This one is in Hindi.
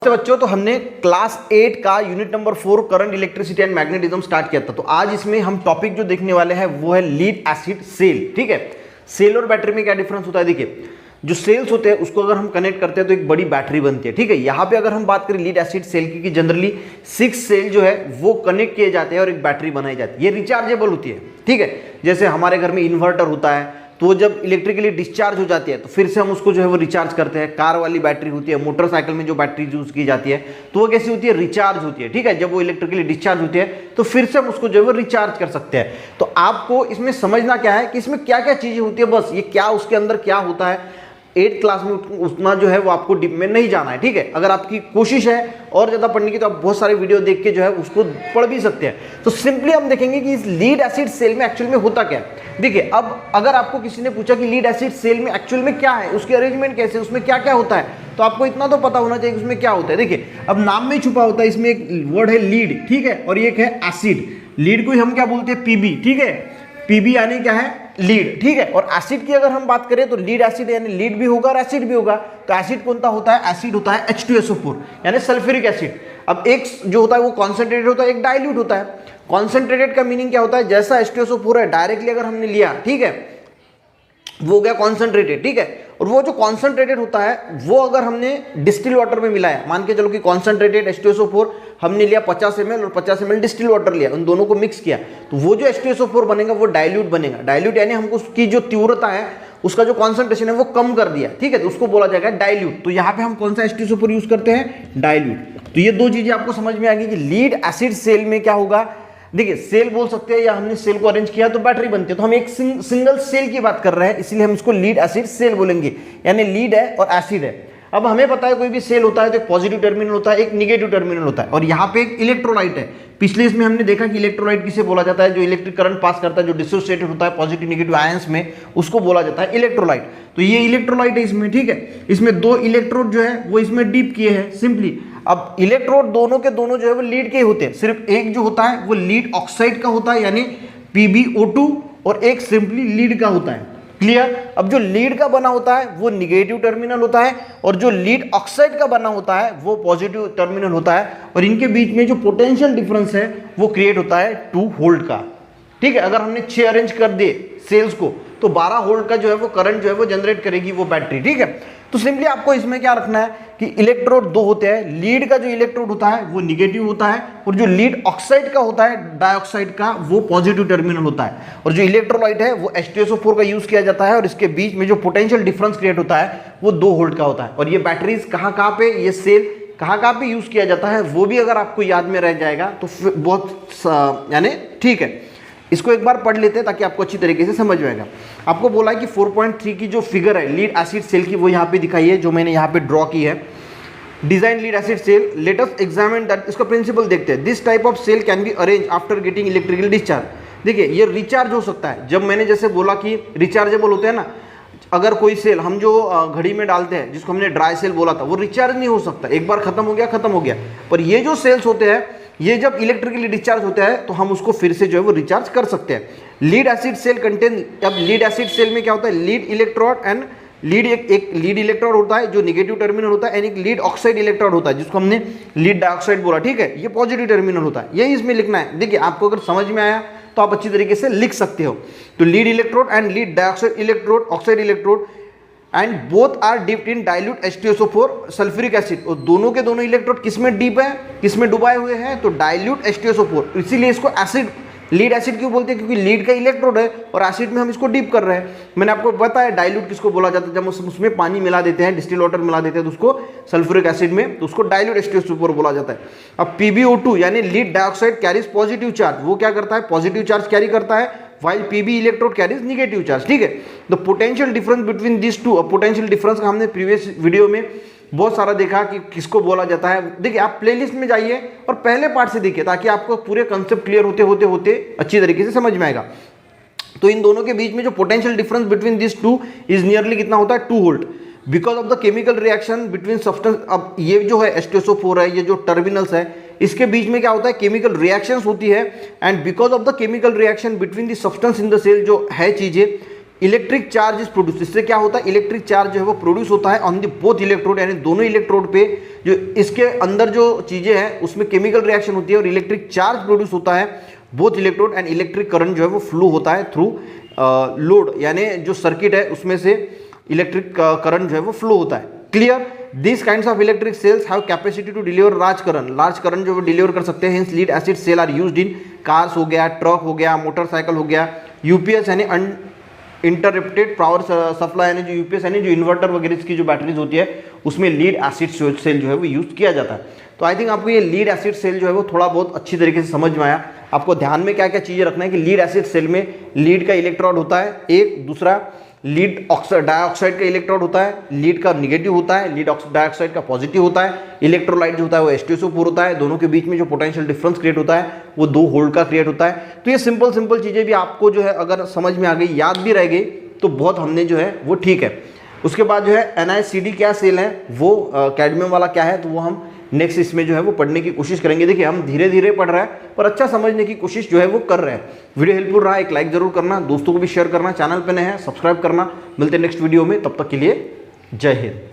तो बच्चों, तो हमने क्लास 8 का unit number 4 current electricity and magnetism start किया था। तो आज इसमें हम टॉपिक जो देखने वाले हैं वो है लीड एसिड सेल। ठीक है, सेल और बैटरी में क्या डिफरेंस होता है। देखिए, जो सेल्स होते हैं उसको अगर हम कनेक्ट करते हैं तो एक बड़ी बैटरी बनती है। ठीक है, यहाँ पे अगर हम बात करें लीड एसिड सेल की, जनरली 6 सेल जो है वो कनेक्ट किए जाते हैं और एक बैटरी बनाई जाती है। ये रिचार्जेबल होती है। ठीक है, जैसे हमारे घर में इन्वर्टर होता है तो वो जब इलेक्ट्रिकली डिस्चार्ज हो जाती है तो फिर से हम उसको जो है वो रिचार्ज करते हैं। कार वाली बैटरी होती है, मोटरसाइकिल में जो बैटरी यूज की जाती है तो वो कैसी होती है, रिचार्ज होती है। ठीक है, जब वो इलेक्ट्रिकली डिस्चार्ज होती है तो फिर से हम उसको जो है वो रिचार्ज कर सकते हैं। तो आपको इसमें समझना क्या है कि इसमें क्या क्या चीजें होती है, बस ये क्या उसके अंदर क्या होता है। 8th क्लास में उतना जो है वो आपको डीप में नहीं जाना है। ठीक है, अगर आपकी कोशिश है और ज्यादा पढ़ने की तो आप बहुत सारे वीडियो देख के जो है उसको पढ़ भी सकते हैं। तो सिंपली हम देखेंगे कि इस लीड एसिड सेल में एक्चुअल में होता क्या है। देखिए, अब अगर आपको किसी ने पूछा कि लीड एसिड सेल में एक्चुअल में क्या है, उसकी अरेंजमेंट कैसे, उसमें क्या क्या होता है, तो आपको इतना तो पता होना चाहिए उसमें क्या होता है। देखिए, अब नाम में छुपा होता है, इसमें एक वर्ड है लीड। ठीक है, और एक है एसिड। लीड को हम क्या बोलते हैं, पीबी। ठीक है, पीबी यानी क्या है, लीड। ठीक है, और एसिड की अगर हम बात करें तो लीड एसिड यानी लीड भी होगा और एसिड भी होगा। तो एसिड कौन सा होता है, एसिड होता है H2SO4 यानी सल्फ्यूरिक एसिड। अब एक जो होता है वो कॉन्सेंट्रेटेड होता है, एक डाइल्यूट होता है। कॉन्सेंट्रेटेड का मीनिंग क्या होता है, जैसा H2SO4 है डायरेक्टली अगर हमने लिया, ठीक है, वो हो गया कॉन्सेंट्रेटेड। ठीक है, और वो जो कॉन्सेंट्रेटेड होता है वो अगर हमने डिस्टिल वाटर में मिलाया, मान के चलो कि कॉन्सेंट्रेटेड H2SO4 हमने लिया 50 ml और 50 ml डिस्टिल वाटर लिया, उन दोनों को मिक्स किया, तो वो जो H2SO4 बनेगा वो डाइल्यूट बनेगा। डाइल्यूट यानी हमको उसकी जो तीव्रता है, उसका जो कॉन्सेंट्रेशन है वो कम कर दिया। ठीक है, तो उसको बोला जाएगा डाइल्यूट। तो यहाँ पे हम कौन सा H2SO4 यूज करते हैं, डाइल्यूट। तो ये दो चीजें आपको समझ में आ गई कि लीड एसिड सेल में क्या होगा। देखिए, सेल बोल सकते हैं या हमने सेल को अरेंज किया तो बैटरी बनती है, तो हम एक सिंगल सेल की बात कर रहे हैं, इसलिए हम इसको लीड एसिड सेल बोलेंगे। यानी लीड है और एसिड है। अब हमें पता है कोई भी सेल होता है तो एक पॉजिटिव टर्मिनल होता है, एक निगेटिव टर्मिनल होता है, और यहाँ पे एक इलेक्ट्रोलाइट है। पिछले इसमें हमने देखा कि इलेक्ट्रोलाइट किसे बोला जाता है, जो इलेक्ट्रिक करंट पास करता है, जो डिसोसिएटेड होता है पॉजिटिव निगेटिव आयंस में, उसको बोला जाता है इलेक्ट्रोलाइट। तो ये इलेक्ट्रोलाइट है इसमें। ठीक है, इसमें दो इलेक्ट्रोड जो है वो इसमें डीप किए हैं सिंपली। अब इलेक्ट्रोड दोनों के दोनों जो है वो लीड के होते हैं, सिर्फ एक जो होता है वो लीड ऑक्साइड का होता है यानी PbO2, और एक सिंपली लीड का होता है। क्लियर। अब जो लीड का बना होता है वो निगेटिव टर्मिनल होता है, और जो लीड ऑक्साइड का बना होता है वो पॉजिटिव टर्मिनल होता है, और इनके बीच में जो पोटेंशियल डिफरेंस है वो क्रिएट होता है 2 वोल्ट का। ठीक है, अगर हमने 6 अरेंज कर दिए सेल्स को तो 12 वोल्ट का जो है वो करंट जो है वो जनरेट करेगी वो बैटरी। ठीक है, तो सिंपली आपको इसमें क्या रखना है कि इलेक्ट्रोड दो होते हैं। लीड का जो इलेक्ट्रोड होता है वो निगेटिव होता है, और जो लीड ऑक्साइड का होता है, डाइऑक्साइड का, वो पॉजिटिव टर्मिनल होता है। और जो इलेक्ट्रोलाइट है वो H2SO4 का यूज किया जाता है, और इसके बीच में जो पोटेंशियल डिफरेंस क्रिएट होता है वो 2 वोल्ट का होता है। और ये बैटरीज कहाँ कहाँ पे, ये सेल कहाँ कहाँ पे यूज किया जाता है वो भी अगर आपको याद में रह जाएगा तो बहुत यानी ठीक है। इसको एक बार पढ़ लेते हैं ताकि आपको अच्छी तरीके से समझ में आएगा। आपको बोला है कि 4.3 की जो फिगर है लीड एसिड सेल की वो यहाँ पे दिखाई है, जो मैंने यहाँ पे ड्रॉ की है। Design lead acid cell, let us examine that. इसका प्रिंसिपल देखते हैं। This type of cell can be arrange after getting electrical discharge. देखिए, ये रिचार्ज हो सकता है। जब मैंने जैसे बोला कि रिचार्जेबल होते हैं ना, अगर कोई सेल हम जो घड़ी में डालते हैं जिसको हमने ड्राई सेल बोला था, वो रिचार्ज नहीं हो सकता, एक बार खत्म हो गया। पर ये जो सेल्स होते हैं ये जब इलेक्ट्रिकली डिस्चार्ज होता है तो हम उसको फिर से जो है वो रिचार्ज कर सकते हैं। लीड एसिड सेल कंटेन, अब लीड एसिड सेल में क्या होता है, लीड इलेक्ट्रोड एंड लीड, एक लीड इलेक्ट्रोड होता है जो निगेटिव टर्मिनल होता है, एंड एक लीड ऑक्साइड इलेक्ट्रोड होता है जिसको हमने लीड डाइऑक्साइड बोला। ठीक है, ये पॉजिटिव टर्मिनल होता है, यही इसमें लिखना है। देखिए, आपको अगर समझ में आया तो आप अच्छी तरीके से लिख सकते हो। तो lead electrode and lead dioxide electrode, oxide electrode, and both are dipped in dilute H2SO4 sulphuric acid. और दोनों के दोनों इलेक्ट्रोड किसमें डीप है, किसमें डुबाए हुए हैं, तो डाइल्यूट H2SO4। इसीलिए इसको एसिड, लीड एसिड क्यों बोलते हैं, क्योंकि लीड का इलेक्ट्रोड है और एसिड में हम इसको डीप कर रहे हैं। मैंने आपको बताया डाइल्यूट किसको बोला जाता है, जब उसमें पानी मिला देते हैं, डिस्टिल वाटर मिला देते हैं तो उसको सल्फ्यूरिक एसिड में, तो उसको डाइल्यूट H2SO4 बोला जाता है। अब PbO2 यानी lead dioxide carries positive charge, वो क्या करता है, पॉजिटिव चार्ज कैरी करता है, while PB electrode carries negative charge. ठीक है, the potential difference between this two, potential difference का हमने प्रीवियस वीडियो में बहुत सारा देखा कि किसको बोला जाता है। देखिए, आप प्लेलिस्ट में जाइए और पहले पार्ट से देखिए ताकि आपको पूरे कंसेप्ट क्लियर होते अच्छी तरीके से समझ में आएगा। तो इन दोनों के बीच में जो potential difference between this two is nearly कितना होता है, 2 volt, because of the chemical reaction between substance. अब ये जो है H2SO4 है, ये जो टर्मिनल्स है, इसके बीच में क्या होता है, केमिकल रिएक्शंस होती है, and because of the chemical reaction between the substance in the cell, जो है चीजें इलेक्ट्रिक चार्ज इज प्रोड्यूस, इससे क्या होता है, इलेक्ट्रिक चार्ज जो है वो प्रोड्यूस होता है ऑन द बोथ इलेक्ट्रोड, यानी दोनों इलेक्ट्रोड पे जो इसके अंदर जो चीजें हैं उसमें केमिकल रिएक्शन होती है और इलेक्ट्रिक चार्ज प्रोड्यूस होता है both electrode, and electric current जो है वो फ्लो होता है थ्रू लोड, यानी जो सर्किट है उसमें से इलेक्ट्रिक करंट जो है वो फ्लो होता है। Clear? This kinds of electric cells have capacity to deliver large current जो वो डिलीवर कर सकते हैं। Hence lead acid cell are used in cars हो गया, ट्रक हो गया, मोटरसाइकिल हो गया, यूपीएस यानी इंटरप्टेड पावर सप्लाई, यानी जो यूपीएस यानी जो इन्वर्टर वगैरह की जो बैटरीज होती है उसमें लीड एसिड सेल जो है वो यूज किया जाता है। तो आई थिंक आपको ये लीड एसिड सेल जो है वो थोड़ा बहुत अच्छी तरीके से समझ में आया। आपको ध्यान में क्या क्या चीजें रखना है कि लीड एसिड सेल में लीड का इलेक्ट्रोड होता है एक, दूसरा लीड डाइऑक्साइड का इलेक्ट्रोड होता है, लीड का निगेटिव होता है, लीड डाइऑक्साइड का पॉजिटिव होता है, इलेक्ट्रोलाइट जो होता है वो H2SO4 होता है, दोनों के बीच में जो पोटेंशियल डिफरेंस क्रिएट होता है वो 2 होल्ड का क्रिएट होता है। तो ये सिंपल चीजें भी आपको जो है अगर समझ में आ गई, याद भी रह गई तो बहुत हमने जो है वो ठीक है। उसके बाद जो है NiCd क्या सेल है, वो कैडमियम वाला क्या है, तो वो हम नेक्स्ट इसमें जो है वो पढ़ने की कोशिश करेंगे। देखिए हम धीरे धीरे पढ़ रहे हैं पर अच्छा समझने की कोशिश जो है वो कर रहे हैं। वीडियो हेल्पफुल रहा, एक लाइक जरूर करना, दोस्तों को भी शेयर करना, चैनल पे नए हैं सब्सक्राइब करना। मिलते हैं नेक्स्ट वीडियो में, तब तक के लिए जय हिंद।